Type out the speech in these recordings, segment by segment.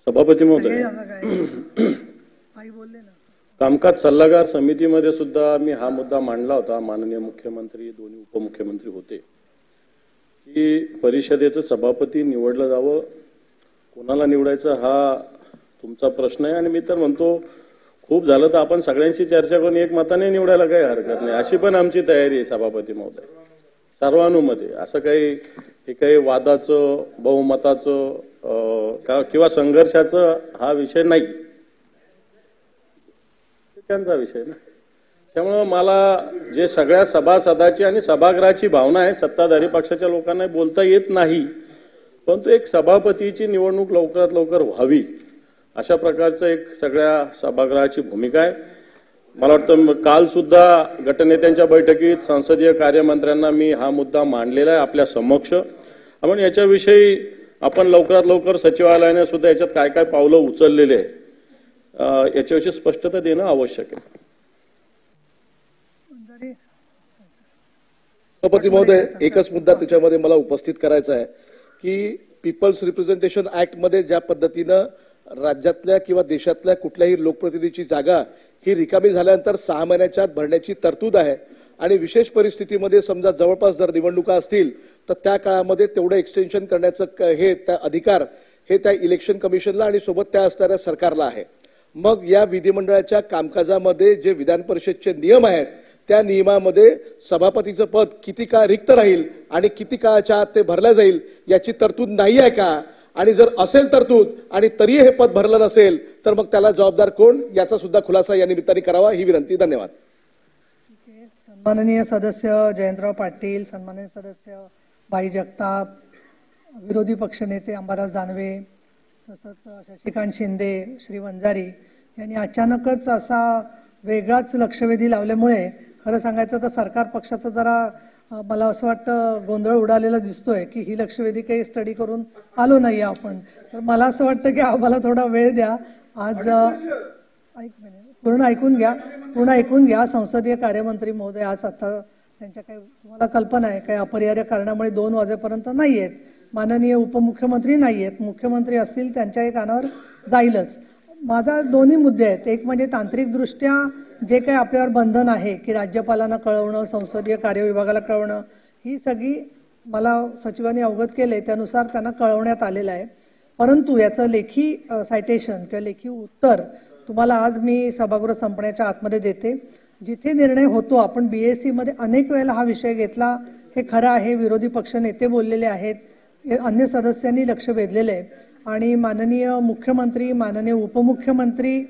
सभापती महोदय, कामकाज सल्लागार समितीमध्ये सुद्धा मी हा मुद्दा मांडला होता. माननीय मुख्यमंत्री, दोन्ही उपमुख्यमंत्री होते की परिषदेचं सभापती निवडलं जावं. कोणाला निवडायचं हा तुमचा प्रश्न आहे आणि मी तर म्हणतो खूप झालं तर आपण सगळ्यांशी चर्चा करून एक मताने निवडायला काही हरकत नाही, अशी पण आमची तयारी आहे सभापती महोदय. सर्वानुमते असं काही वादाचं, बहुमताचं किंवा संघर्षाचं हा विषय नाही, त्यांचा विषय ना. त्यामुळे मला जे सगळ्या सभासदाची आणि सभागृहाची भावना आहे, सत्ताधारी पक्षाच्या लोकांना बोलता येत नाही, परंतु एक सभापतीची निवडणूक लवकरात लवकर व्हावी अशा प्रकारचं एक सगळ्या सभागृहाची भूमिका आहे. मला वाटतं काल सुद्धा गटनेत्यांच्या बैठकीत संसदीय कार्यमंत्र्यांना मी हा मुद्दा मांडलेला आहे आपल्या समक्ष. आपण याच्याविषयी आपण लवकरात लवकर सचिवालयाने सुद्धा याच्यात काय काय पावलं उचललेले आहे याच्याविषयी स्पष्टता देणं आवश्यक आहे. सभापती महोदय, एकच मुद्दा त्याच्यामध्ये मला उपस्थित करायचा आहे की पीपल्स रिप्रेझेंटेशन ऍक्ट मध्ये ज्या पद्धतीनं राज्यातल्या किंवा देशातल्या कुठल्याही लोकप्रतिनिधीची जागा ही रिकामी झाल्यानंतर 6 महिन्याच्या आत भरण्याची तरतूद आहे आणि विशेष परिस्थितीमध्ये समजा जवळपास जर निवडणुका असतील तर त्या काळामध्ये तेवढं एक्सटेन्शन करण्याचं हे त्या अधिकार हे त्या इलेक्शन कमिशनला आणि सोबत त्या असणाऱ्या सरकारला आहे. मग या विधिमंडळाच्या कामकाजामध्ये जे विधान परिषदचे नियम आहेत त्या नियमामध्ये सभापतीचं पद किती काळ रिक्त राहील आणि किती काळाच्या आत ते भरलं जाईल याची तरतूद नाही आहे का, आणि जर असेल तरतूद आणि तरी हे पद भरलं नसेल तर मग त्याला जबाबदार कोण याचा सुद्धा खुलासा या निमित्ताने करावा ही विनंती. धन्यवाद. सन्माननीय सदस्य जयंतराव पाटील, सन्माननीय सदस्य भाई जगताप, विरोधी पक्षनेते अंबादास दानवे, तसंच शशिकांत शिंदे, श्री वंजारी यांनी अचानकच असा वेगळाच लक्षवेधी लावल्यामुळे खरं सांगायचं तर सरकार पक्षाचं जरा मला असं वाटतं गोंधळ उडालेला दिसतोय की ही लक्षवेधी काही स्टडी करून आलो नाही आपण. तर मला असं वाटतं की आम्हाला थोडा वेळ द्या. आज पूर्ण ऐकून घ्या. संसदीय कार्यमंत्री महोदय आज आता त्यांच्या काही तुम्हाला कल्पना आहे काही अपरिहार्य कारणामुळे 2 वाजेपर्यंत नाही आहेत. माननीय उपमुख्यमंत्री नाही आहेत, मुख्यमंत्री असतील त्यांच्याही कानावर जाईलच. माझा दोन्ही मुद्दे आहेत. एक म्हणजे तांत्रिकदृष्ट्या जे काही आपल्यावर बंधन आहे की राज्यपालांना कळवणं, संसदीय कार्यविभागाला कळवणं, ही सगळी मला सचिवांनी अवगत केले त्यानुसार त्यांना कळवण्यात आलेलं आहे. परंतु याचं लेखी सायटेशन किंवा लेखी उत्तर तुम्हाला आज मी सभागृह संपण्याच्या आतमध्ये देते. जिथे निर्णय होतो, आपण BSc मध्ये अनेक वेळेला हा विषय घेतला, हे खरं आहे. विरोधी पक्ष नेते बोललेले आहेत, अन्य सदस्यांनी लक्ष वेधलेले आहे आणि माननीय मुख्यमंत्री, माननीय उपमुख्यमंत्री,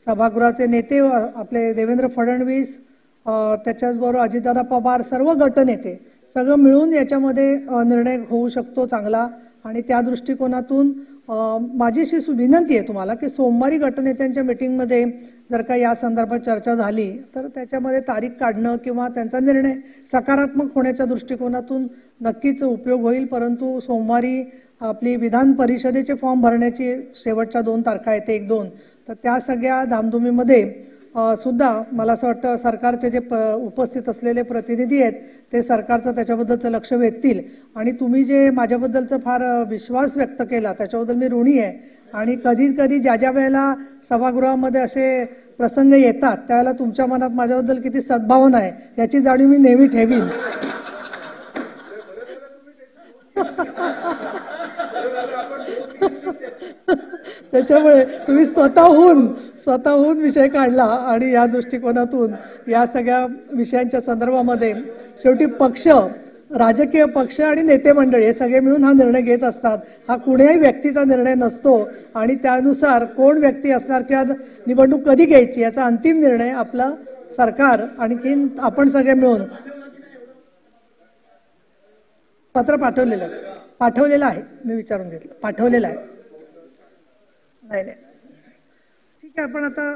सभागृहाचे नेते आपले देवेंद्र फडणवीस, त्याच्याचबरोबर अजितदादा पवार, सर्व गटनेते सगळं मिळून याच्यामध्ये निर्णय होऊ शकतो चांगला. आणि त्या दृष्टिकोनातून माझी अशी विनंती आहे तुम्हाला की सोमवारी गटनेत्यांच्या मीटिंगमध्ये जर का या संदर्भात चर्चा झाली तर त्याच्यामध्ये तारीख काढणं किंवा त्यांचा निर्णय सकारात्मक होण्याच्या दृष्टिकोनातून नक्कीच उपयोग होईल. परंतु सोमवारी आपली विधान परिषदेचे फॉर्म भरण्याची शेवटच्या 2 तारखा आहेत, 1-2, तर त्या सगळ्या धामधुमीमध्ये सुद्धा मला असं वाटतं सरकारचे जे उपस्थित असलेले प्रतिनिधी आहेत ते सरकारचं त्याच्याबद्दलचं लक्ष वेधतील. आणि तुम्ही जे माझ्याबद्दलचं फार विश्वास व्यक्त केला त्याच्याबद्दल मी ऋणी आहे. आणि कधी कधी ज्या वेळेला सभागृहामध्ये असे प्रसंग येतात त्यावेळेला तुमच्या मनात माझ्याबद्दल किती सद्भावना आहे याची जाणीव मी नेहमी ठेवीन. त्याच्यामुळे तुम्ही स्वतःहून विषय काढला आणि या दृष्टिकोनातून या सगळ्या विषयांच्या संदर्भामध्ये शेवटी पक्ष, राजकीय पक्ष आणि नेते मंडळी हे सगळे मिळून हा निर्णय घेत असतात. हा कुणाही व्यक्तीचा निर्णय नसतो आणि त्यानुसार कोण व्यक्ती असणार किंवा निवडणूक कधी घ्यायची याचा अंतिम निर्णय आपला सरकार आणखीन आपण सगळे मिळून. पत्र पाठवलेलं आहे, मी विचारून घेतलं, पाठवलेलं आहे. नाही ठीक आहे, आपण आता